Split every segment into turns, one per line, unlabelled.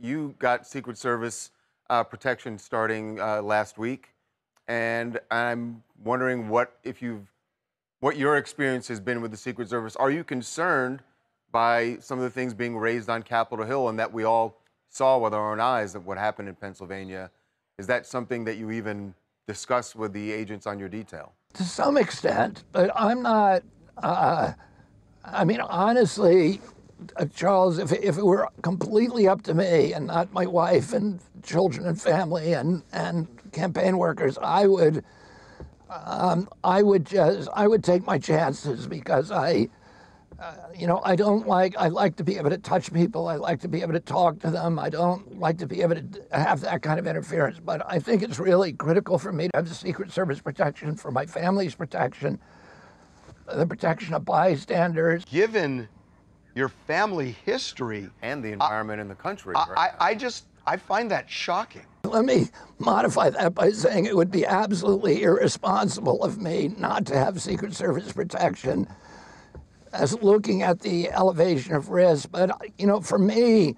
you got Secret Service protection starting last week, and I'm wondering what your experience has been with the Secret Service. Are you concerned by some of the things being raised on Capitol Hill and that we all saw with our own eyes of what happened in Pennsylvania? Is that something that you even discuss with the agents on your detail?
To some extent, but I'm not. I mean, honestly, Charles, if it were completely up to me and not my wife and children and family and campaign workers, I would take my chances because I like to be able to touch people. I like to be able to talk to them. I don't like to be able to have that kind of interference. But I think it's really critical for me to have the Secret Service protection for my family's protection, the protection of bystanders.
Given your family history
and the environment in the country,
I find that shocking.
Let me modify that by saying it would be absolutely irresponsible of me not to have Secret Service protection, as looking at the elevation of risk. But, for me,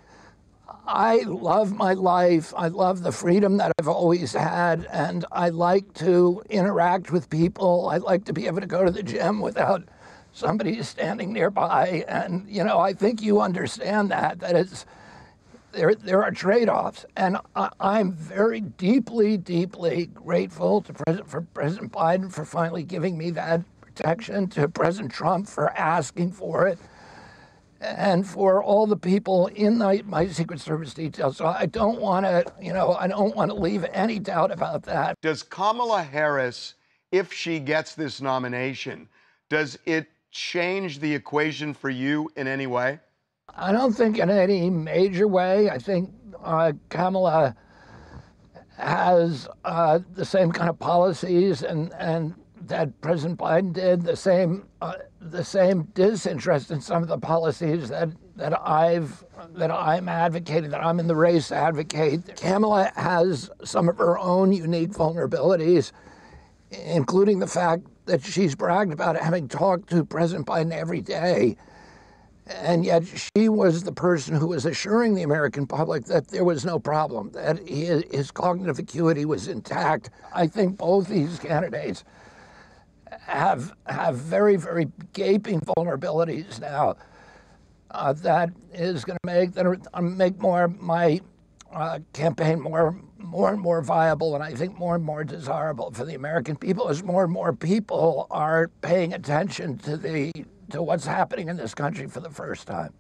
I love my life. I love the freedom that I've always had, and I like to interact with people. I like to be able to go to the gym without somebody standing nearby. And, I think you understand that there are trade-offs. And I'm very deeply, deeply grateful for President Biden for finally giving me that protection, to President Trump for asking for it, and for all the people in my Secret Service details. So I don't want to, leave any doubt about that.
Does Kamala Harris, if she gets this nomination, does it change the equation for you in any way?
I don't think in any major way. I think Kamala has the same kind of policies and that President Biden did, the same disinterest in some of the policies that I'm advocating, that I'm in the race to advocate. Kamala has some of her own unique vulnerabilities, including the fact that she's bragged about having talked to President Biden every day. And yet she was the person who was assuring the American public that there was no problem, that his cognitive acuity was intact. I think both these candidates have very, very gaping vulnerabilities now that is going to make my campaign more and more viable, and I think more and more desirable for the American people, as more and more people are paying attention to what's happening in this country for the first time.